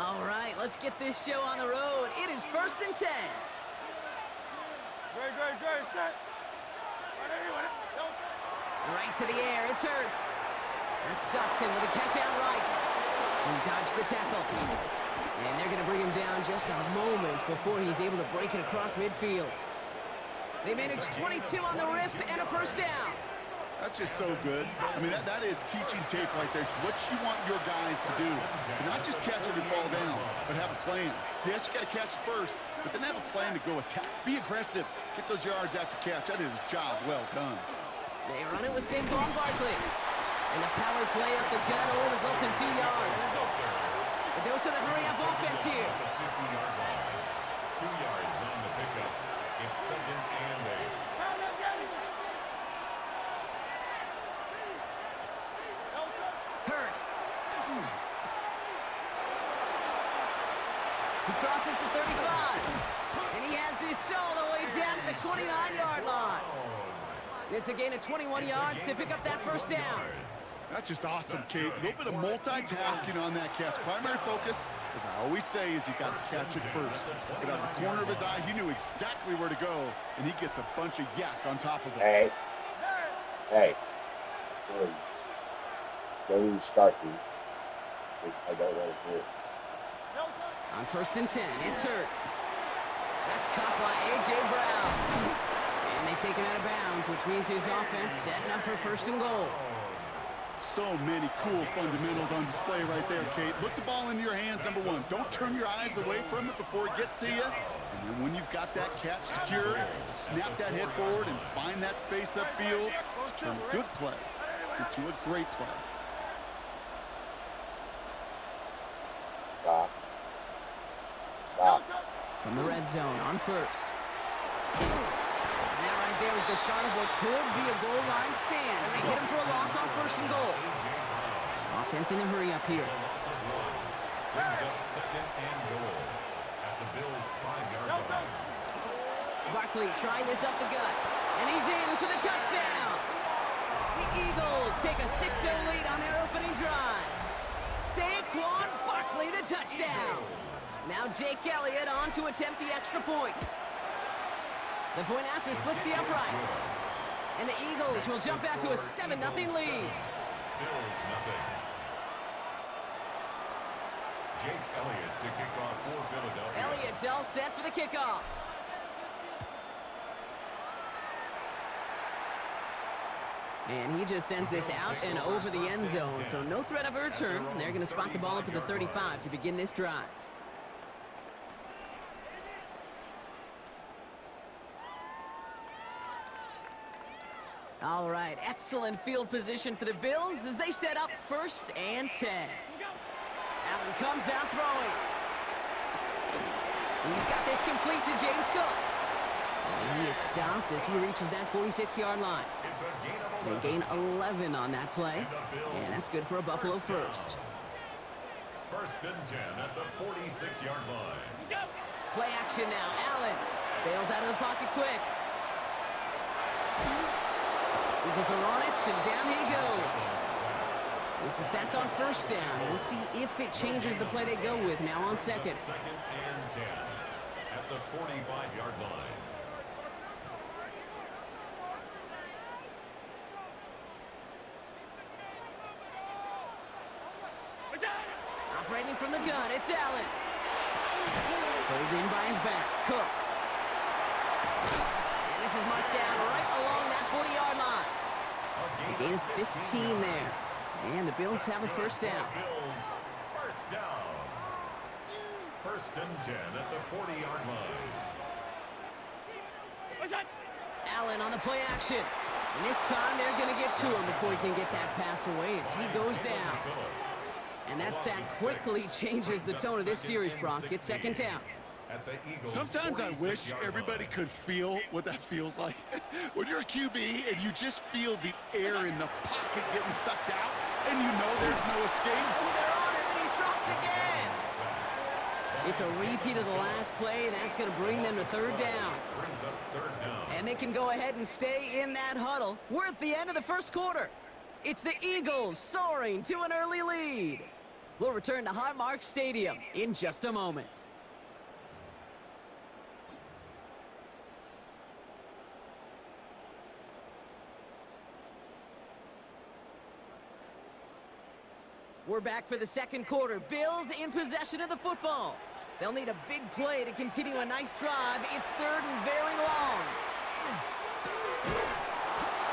All right, let's get this show on the road. It is 1st and 10. Great, set. Right to the air, it's Hurts. That's Dotson with a catch out right. He dodged the tackle. And they're going to bring him down just a moment before he's able to break it across midfield. They managed 22 on the rip and a first down. That's just so good. I mean, that is teaching tape right there. It's what you want your guys to do. To not just catch it and fall down, but have a plan. Yes, you got to catch it first, but then have a plan to go attack. Be aggressive. Get those yards after catch. That is a job well done. They run it with Saquon Barkley. And the power play up the gut only results in 2 yards. A dose of the hurry-up offense here. 2 yards on the pickup. It's 2nd and 8. Hurts. He crosses the 35. And he has this all the way down to the 29-yard line. It's a gain of 21 yards to pick up that first down. That's just awesome, Kate. A little bit of multitasking on that catch. Primary focus, as I always say, is you got to catch it first. But out of the corner of his eye, he knew exactly where to go, and he gets a bunch of yak on top of it. Hey. Don't even start me. I don't want to do it. On 1st and 10, it's Hurts. That's caught by A.J. Brown. And they take him out of bounds, which means his offense setting up for 1st and goal. So many cool fundamentals on display right there, Kate. Look the ball into your hands, number one. Don't turn your eyes away from it before it gets to you. And then when you've got that catch secured, snap that head forward and find that space upfield. Turn a good play into a great play. Stop. From the red zone on 1st. And that right there is the start of what could be a goal line stand. And they hit him for a loss on 1st and goal. Offense in a hurry up here. Brings up 2nd and goal at the Bills' 5-yard line. Barkley trying this up the gut. And he's in for the touchdown. The Eagles take a 6-0 lead on their opening drive. Saquon Barkley, the touchdown. Now Jake Elliott on to attempt the extra point. The point after splits the uprights. And the Eagles will jump out to a 7-0 lead. Bills nothing. Jake Elliott to kick off for Philadelphia. Elliott's all set for the kickoff. And he just sends this out and over the end zone. So no threat of a return. They're going to spot the ball up at the 35 to begin this drive. All right, excellent field position for the Bills as they set up 1st and 10. Allen comes out throwing. He's got this complete to James Cook. And he is stopped as he reaches that 46-yard line. They gain 11 on that play, and that's good for a Buffalo first. 1st and 10 at the 46-yard line. Play action now. Allen bails out of the pocket quick. Eagles are on it, and down he goes. It's a sack on 1st down. We'll see if it changes the play they go with now on 2nd. 2nd and 10 at the 45-yard line. Operating from the gun, it's Allen. Pulled in by his back, Cook. And this is marked down right along that 40-yard line. A gain of 15 there. And the Bills have a 1st down. Bills, 1st down. 1st and 10 at the 40-yard line. Allen on the play action. And this time they're going to get to him before he can get that pass away as he goes down. And that sack quickly changes the tone of this series, Brock. It's 2nd down. Sometimes I wish everybody could feel what that feels like. When you're a QB and you just feel the air in the pocket getting sucked out, and you know there's no escape. Oh, they're on him, and he's dropped again. It's a repeat of the last play, and that's going to bring them to 3rd down. And they can go ahead and stay in that huddle. We're at the end of the 1st quarter. It's the Eagles soaring to an early lead. We'll return to Highmark Stadium in just a moment. We're back for the second quarter. Bills in possession of the football. They'll need a big play to continue a nice drive. It's third and very long.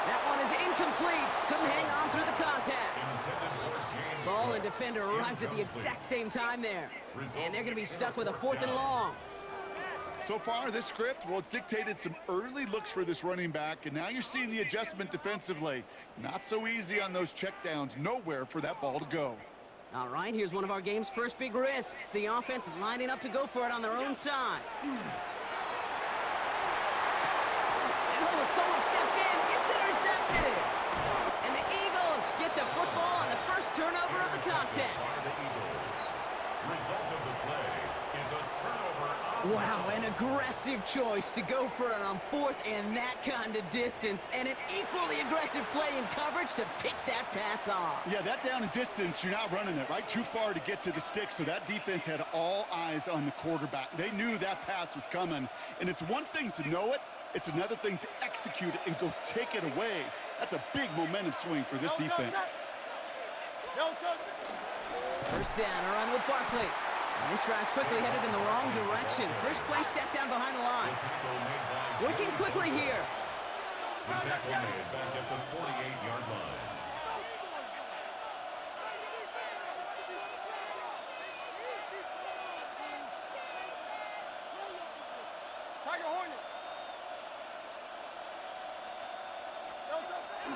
That one is incomplete. Couldn't hang on through the contact. Ball and defender arrived at the exact same time there. And they're going to be stuck with a 4th and long. So far, this script, well, it's dictated some early looks for this running back, and now you're seeing the adjustment defensively. Not so easy on those checkdowns. Nowhere for that ball to go. All right, here's one of our game's first big risks. The offense lining up to go for it on their own side. And oh, someone stepped in. It's intercepted. And the Eagles get the football on the first turnover of the contest. Result of the play is a turnover. Wow, an aggressive choice to go for it on 4th and that kind of distance, and an equally aggressive play in coverage to pick that pass off. Yeah, that down and distance, you're not running it, right? Too far to get to the stick, so that defense had all eyes on the quarterback. They knew that pass was coming, and it's one thing to know it, it's another thing to execute it and go take it away. That's a big momentum swing for this defense. First down, a run with Barkley. And this drive's quickly headed in the wrong direction. First play set down behind the line. Working quickly here. The tackle made back at the 48-yard line.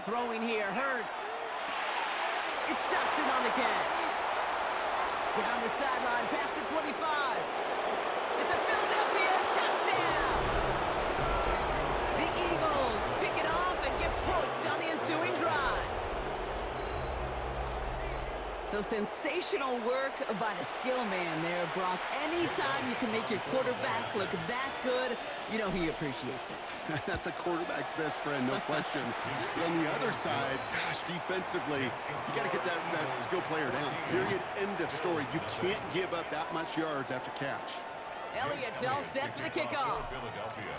Throwing here hurts. It's Dotson on the catch. Down the sideline, past the 25. It's a Philadelphia touchdown! The Eagles pick it off and get points on the ensuing drive. So sensational work by the skill man there, Brock. Anytime you can make your quarterback look that good, you know he appreciates it. That's a quarterback's best friend, no question. But on the other side, gosh, defensively, you got to get that skill player down. Period, end of story. You can't give up that much yards after catch. Elliott's all set for the kickoff. Philadelphia.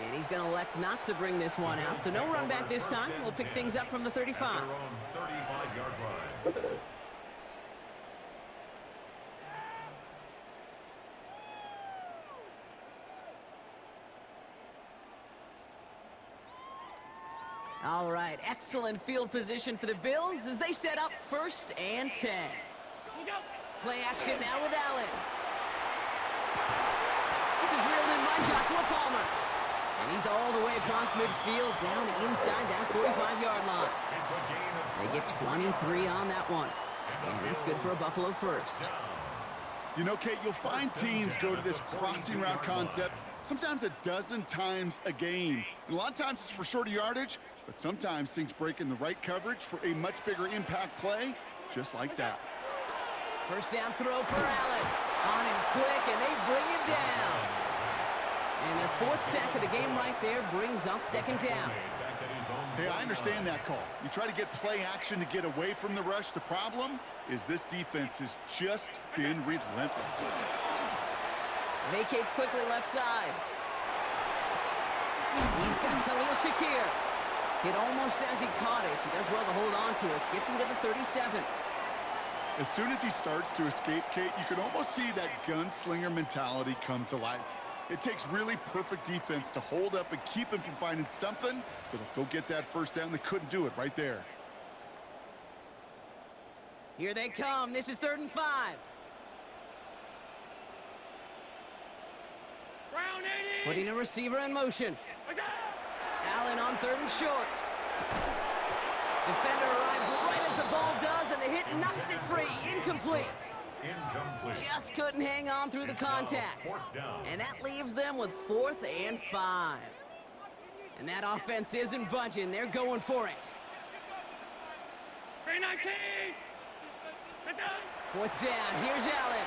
And he's going to elect not to bring this one out. So no run back this time. We'll pick things up from the 35. At their own 35-yard line. All right, excellent field position for the Bills as they set up 1st and 10. Play action now with Allen. This is reeled in by Joshua Palmer. And he's all the way across midfield down inside that 45-yard line. They get 23 on that one. And that's good for a Buffalo first. You know, Kate, you'll find teams go to this crossing route concept sometimes a dozen times a game. And a lot of times it's for shorter yardage, but sometimes things break in the right coverage for a much bigger impact play, just like that. First down throw for Allen. On him quick, and they bring it down. And their 4th sack of the game right there brings up 2nd down. Hey, I understand that call. You try to get play action to get away from the rush. The problem is this defense has just been relentless. Vacates quickly left side. He's got Khalil Shakir. Hit almost as he caught it. He does well to hold on to it. Gets him to the 37. As soon as he starts to escape, Kate, you can almost see that gunslinger mentality come to life. It takes really perfect defense to hold up and keep him from finding something that'll go get that first down. They couldn't do it right there. Here they come. This is 3rd and 5. Putting a receiver in motion. Allen on 3rd and short. Defender arrives right as the ball does, and the hit knocks it free. Incomplete. Just couldn't hang on through the contact. And that leaves them with 4th and 5. And that offense isn't budging. They're going for it. 4th down. Here's Allen.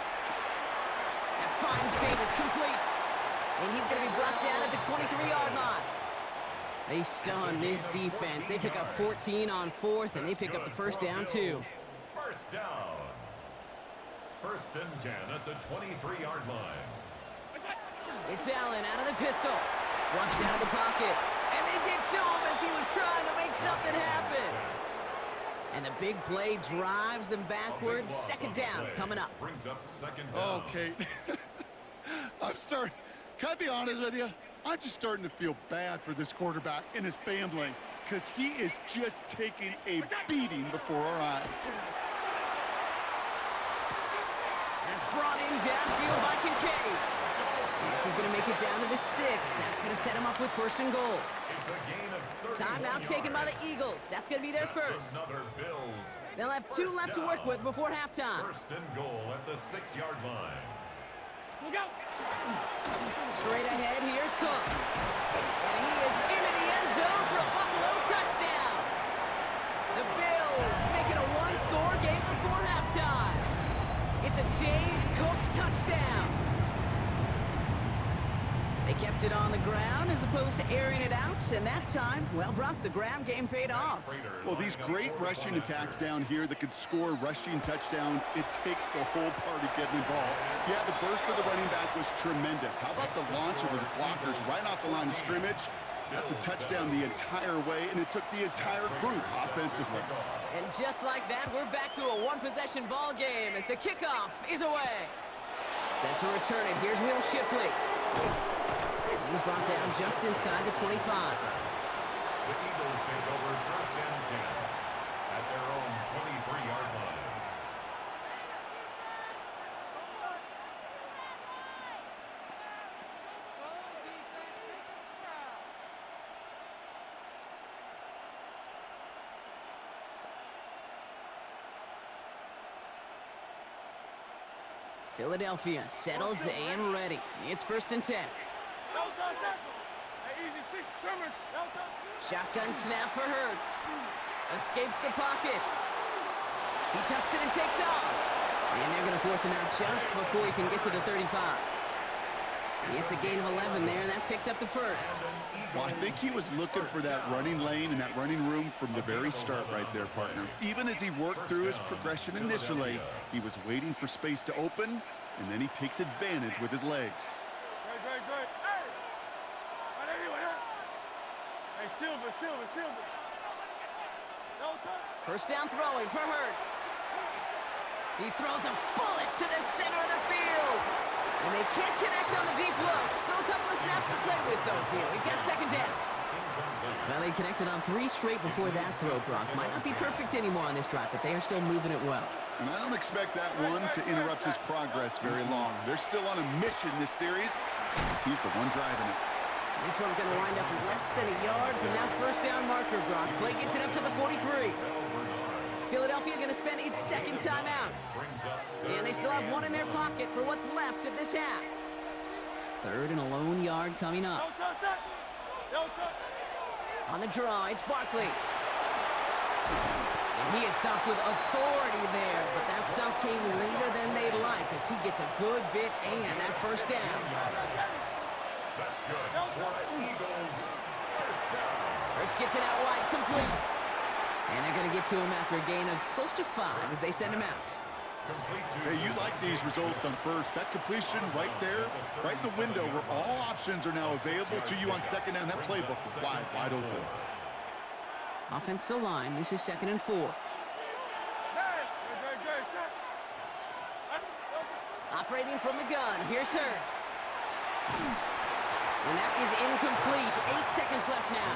That finds Davis complete. And he's going to be brought down at the 23-yard line. They stun this defense. They pick up 14 on 4th, and they pick up the first down, too. First down. First and 10 at the 23-yard line. It's Allen out of the pistol. Flushed out of the pocket. And they get to him as he was trying to make something happen. And the big play drives them backwards. Second down coming up. Brings up second Oh, down. Kate. Can I be honest with you? I'm just starting to feel bad for this quarterback and his family because he is just taking a beating before our eyes. That's brought in downfield by Kincaid. This is going to make it down to the 6. That's going to set him up with first and goal. It's a gain of 31 Timeout taken by the Eagles. That's going to be their first. Another Bills. They'll have 2 left to work with before halftime. First and goal at the 6-yard line. Straight ahead, here's Cook. And he is into the end zone for a Buffalo touchdown. The Bills make it a one-score game before halftime. It's a James Cook touchdown. They kept it on the ground as opposed to airing it out, and that time, well, Brock, the ground game paid off. Well, these great rushing attacks down here that could score rushing touchdowns, it takes the whole party getting involved. Yeah, the burst of the running back was tremendous. How about the launch of his blockers right off the line of scrimmage? That's a touchdown the entire way, and it took the entire group offensively. And just like that, we're back to a one-possession ball game as the kickoff is away. Set to return it. Here's Will Shipley. He's brought down just inside the 25. The Eagles take over first and 10 at their own 23-yard line. Philadelphia settled and ready. It's first and 10. Shotgun snap for Hurts. Escapes the pocket. He tucks it and takes off. And they're going to force him out just before he can get to the 35. It's a gain of 11 there, and that picks up the first. Well, I think he was looking for that running lane and that running room from the very start right there, partner. Even as he worked through his progression initially, he was waiting for space to open, and then he takes advantage with his legs. Silver. First down throwing for Hurts. He throws a bullet to the center of the field. And they can't connect on the deep look. Still a couple of snaps to play with, though, here. We've got second down. Well, they connected on 3 straight before that throw, Brock. Might not be perfect anymore on this drive, but they are still moving it well. And I don't expect that one to interrupt his progress very long. They're still on a mission this series. He's the one driving it. This one's going to wind up less than a yard from that first down marker, Brock. Play gets it up to the 43. Philadelphia going to spend its second timeout. And they still have one in their pocket for what's left of this half. Third and a lone yard coming up. On the draw, it's Barkley. And he is stopped with authority there, but that stop came later than they'd like as he gets a good bit and that first down. That's good. For the Eagles, first down. Hurts gets it out wide, complete. And they're going to get to him after a gain of close to 5 as they send him out. Hey, you like these results on first. That completion right there, right in the window where all options are now available to you on second down. That playbook was wide open. Offensive line, this is second and 4. Operating from the gun, here's Hurts. And that is incomplete. 8 seconds left now.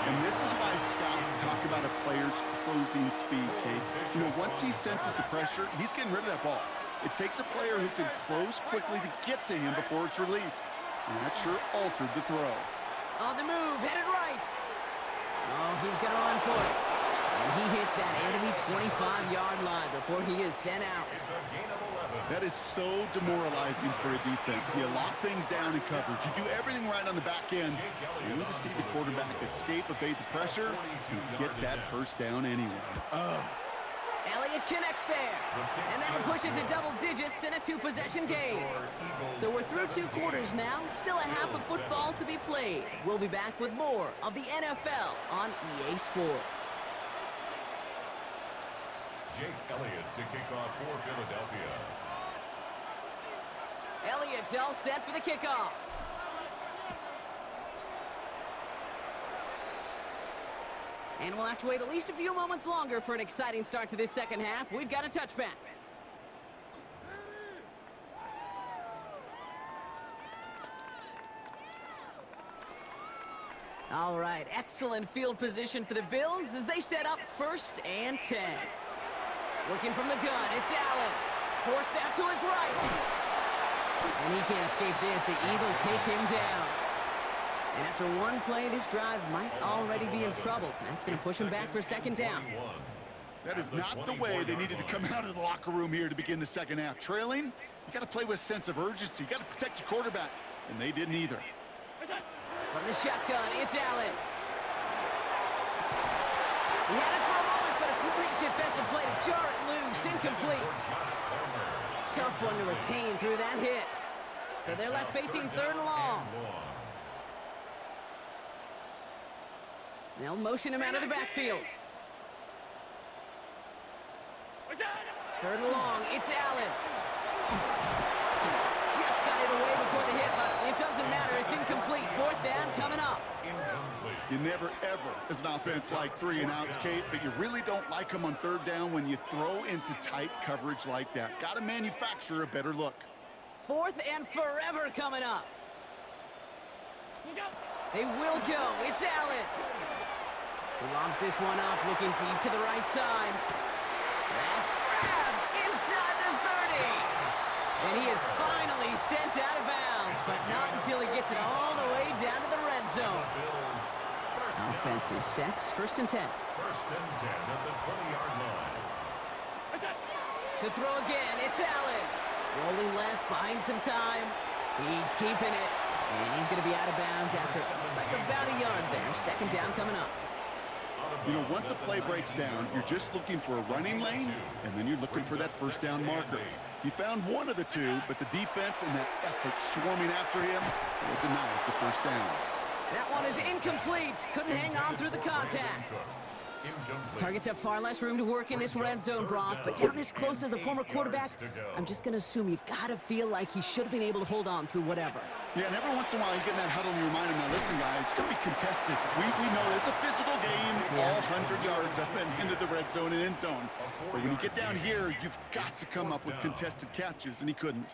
And this is why scouts talk about a player's closing speed, Kate. You know, once he senses the pressure, he's getting rid of that ball. It takes a player who can close quickly to get to him before it's released. And that sure altered the throw. On the move, headed right. Oh, he's going to run for it. And he hits that enemy 25-yard line before he is sent out. It's a gain of 11. That is so demoralizing for a defense. You lock things down in coverage. You do everything right on the back end. You need to see the quarterback escape, evade the pressure, and get that first down anyway. Elliott connects there. And that'll push it to double digits in a two-possession game. So we're through 2 quarters now. Still a half of football to be played. We'll be back with more of the NFL on EA Sports. Jake Elliott to kick off for Philadelphia. Elliott's all set for the kickoff. And we'll have to wait at least a few moments longer for an exciting start to this second half. We've got a touchback. All right, excellent field position for the Bills as they set up 1st and 10. Working from the gun, it's Allen. Forced out to his right. And he can't escape this. The Eagles take him down. And after one play, this drive might already be in trouble. That's going to push him back for 2nd down. That is not the way they needed to come out of the locker room here to begin the second half. Trailing, you got to play with a sense of urgency. You got to protect your quarterback, and they didn't either. From the shotgun, it's Allen. He had it for a moment, but a great defensive play to jar it loose. Incomplete. Tough one to retain through that hit. So they're left facing 3rd and long. They'll motion him out of the backfield. 3rd and long, it's Allen. Just got it away before the hit, but it doesn't matter. It's incomplete. 4th down coming up. You never, ever, as an offense, like 3 and outs, Kate, but you really don't like them on 3rd down when you throw into tight coverage like that. Got to manufacture a better look. 4th and forever coming up. They will go. It's Allen. He lobs this one up, looking deep to the right side. That's grabbed inside the 30. And he is finally sent out of bounds, but not until he gets it all the way down to the red zone. Offense is set. 1st and 10. 1st and 10 at the 20-yard line. To throw again, it's Allen. Rolling left, buying some time. He's keeping it. And he's going to be out of bounds after looks like about a yard there. 2nd down coming up. You know, once a play breaks down, you're just looking for a running lane, and then you're looking for that 1st down marker. He found one of the 2, but the defense and that effort swarming after him, it denies the 1st down. That one is incomplete. Couldn't hang on through the contact. Targets have far less room to work in this red zone, Brock, but down this close as a former quarterback, I'm just going to assume you got to feel like he should have been able to hold on through whatever. Yeah, and every once in a while you get in that huddle and you remind him, now listen, guys, it's going to be contested. We know it's a physical game, all 100 yards up and into the red zone and end zone. But when you get down here, you've got to come up with contested catches, and he couldn't.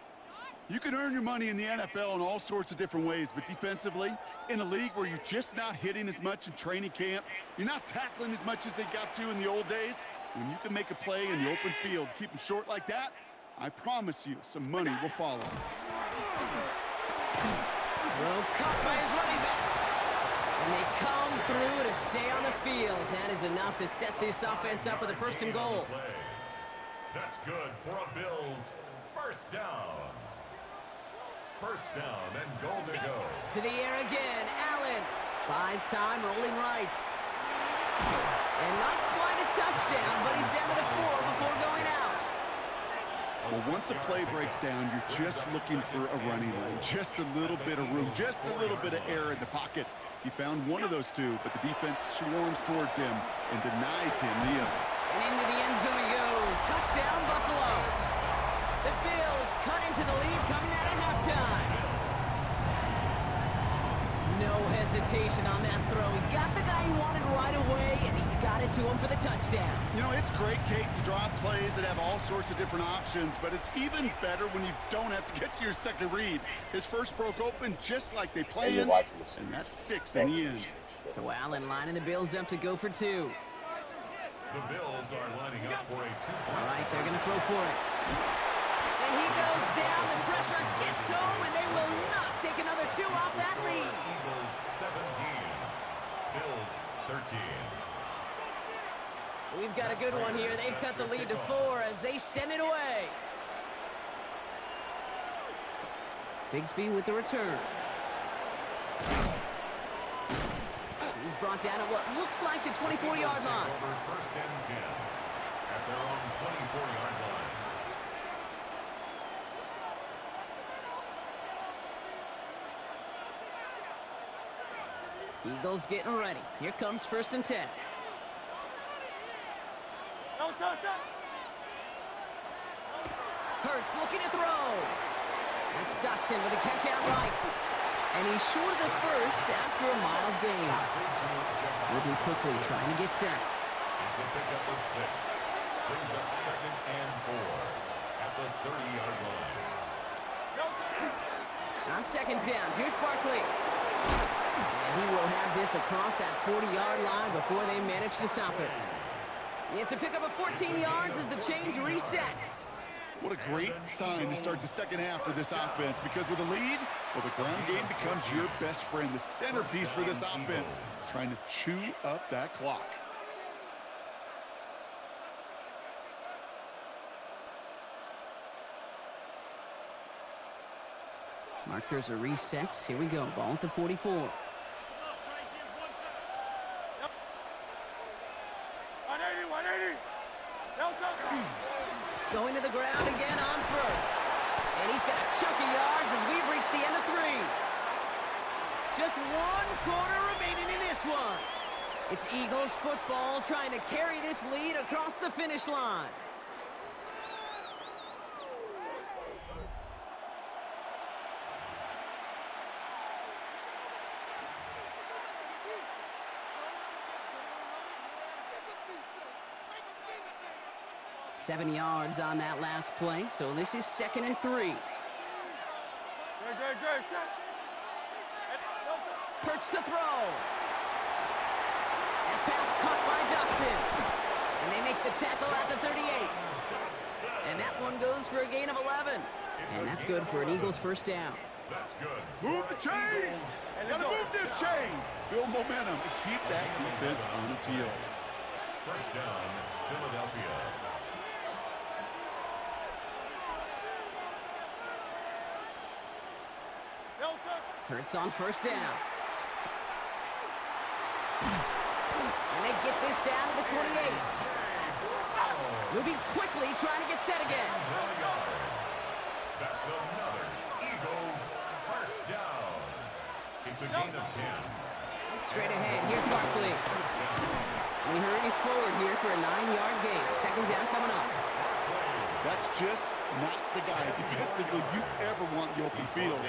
You can earn your money in the NFL in all sorts of different ways, but defensively, in a league where you're just not hitting as much in training camp, you're not tackling as much as they got to in the old days, when you can make a play in the open field, keep them short like that, I promise you some money will follow. Well, caught by his running back. And they come through to stay on the field. That is enough to set this offense up with a 1st and goal. That's good for a Bills 1st down. 1st down and goal to go. To the air again, Allen buys time, rolling right. And not quite a touchdown, but he's down to the 4 before going out. Well, once a play breaks down, you're just looking for a running lane. Just a little bit of room, just a little bit of air in the pocket. He found one of those 2, but the defense swarms towards him and denies him the other. And into the end zone he goes. Touchdown, Buffalo. The Bills cut into the lead coming out of halftime. No hesitation on that throw. He got the guy he wanted right away, and he got it to him for the touchdown. You know, it's great, Kate, to draw plays that have all sorts of different options, but it's even better when you don't have to get to your second read. His first broke open just like they planned, and that's 6 in the end. So Allen lining the Bills up to go for 2. The Bills are lining up for a 2-point. All right, they're going to throw for it. And he goes down, the pressure gets home, and they will not take another 2 off that lead. Eagles 17, Bills 13. We've got a good one here. They've cut the lead to 4 as they send it away. Bigsby with the return. He's brought down at what looks like the 24-yard line. 1st and 10 at at their own 24-yard line. Eagles getting ready. Here comes 1st and 10. Hurts looking to throw. That's Dotson with a catch out right. And he's short of the first after a mile gain. Moving quickly, trying to get set. It's a pickup of 6. Brings up 2nd and 4 at the 30-yard line. On 2nd down, here's Barkley. And he will have this across that 40-yard line before they manage to stop it. It's a pickup of 14 yards as the chains reset. What a great sign to start the second half for this offense, because with a lead, well, the ground game becomes your best friend, the centerpiece for this offense, trying to chew up that clock. Markers are reset. Here we go. Ball at the 44. 180, 180. Going to the ground again on 1st. And he's got a chunk of yards as we've reached the end of 3. Just 1 quarter remaining in this one. It's Eagles football trying to carry this lead across the finish line. Seven yards on that last play, so this is 2nd and 3. Hurts to throw. That pass caught by Dotson. And they make the tackle at the 38. And that one goes for a gain of 11. And that's good for an Eagles 1st down. That's good. Move the chains! Gotta move them chains! Build momentum and keep that defense on its heels. 1st down, Philadelphia. Hurts on 1st down. And they get this down to the 28. Moving quickly, trying to get set again. That's another Eagles 1st down. It's a gain of 10. Straight ahead, here's Barkley. And he hurries forward here for a 9-yard gain. 2nd down coming up. That's just not the guy defensively you ever want in the open field.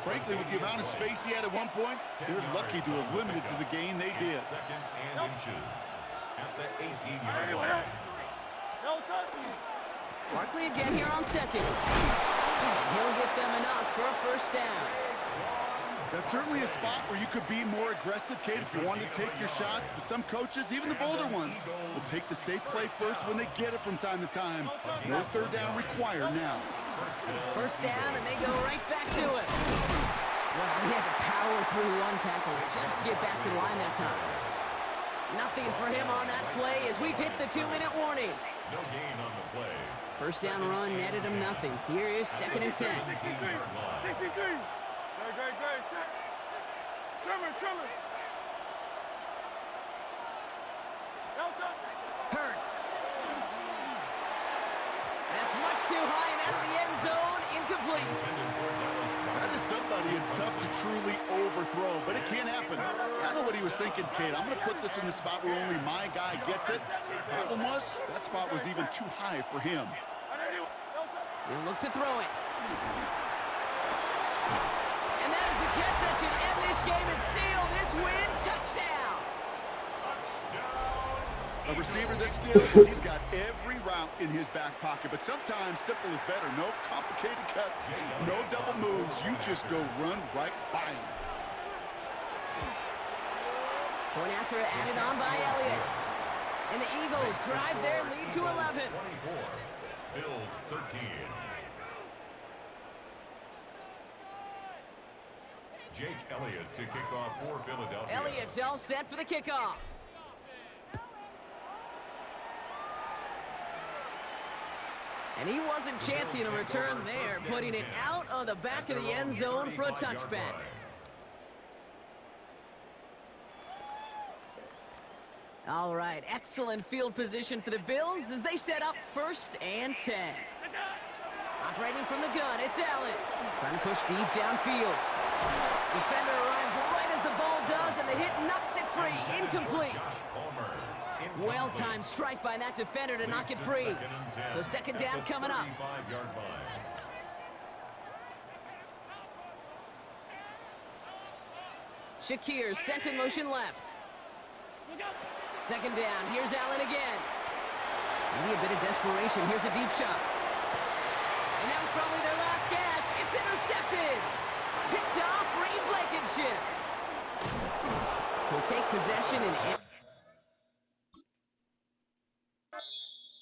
Frankly, with the amount of space he had at one point, they're lucky to have limited to the gain they did. 2nd and inches at the 18-yard line. Barkley again here on 2nd. And he'll get them enough for a 1st down. That's certainly a spot where you could be more aggressive, Kate, if you want to take your shots. But some coaches, even the bolder ones, will take the safe play first when they get it from time to time. No 3rd down required now. 1st down, and they go right back to it. Well, he had to power through 1 tackle just to get back to the line that time. Nothing for him on that play as we've hit the 2-minute warning. No gain on the play. 1st down run netted him nothing. Here is 2nd and 10. 63. Great. Trimmer. Hurts. That's much too high and out of the end zone. Incomplete. That is somebody it's tough to truly overthrow, but it can happen. I know what he was thinking, Kate. I'm going to put this in the spot where only my guy gets it. Problem was, that spot was even too high for him. He'll look to throw it. And that is the catch that should end this game and seal this win. Touchdown. A receiver this skilled, he's got every route in his back pocket, but sometimes simple is better. No complicated cuts, no double moves. You just go run right by him. Point after it added on by Elliott. And the Eagles drive their lead to 11. 24, Bills 13. Jake Elliott to kick off for Philadelphia. Elliott's all set for the kickoff. And he wasn't chancing a return there, putting it out of the back of the end zone for a touchback. All right, excellent field position for the Bills as they set up 1st and 10. Operating from the gun, it's Allen. Trying to push deep downfield. Defender arrives right as the ball does, and the hit knocks it free. Incomplete. Well-timed strike by that defender to knock it free. So 2nd down coming up. Shakir sent in motion left. 2nd down, here's Allen again. Maybe a bit of desperation, here's a deep shot. And that was probably their last gasp. It's intercepted. Picked off Reed Blankenship. To take possession and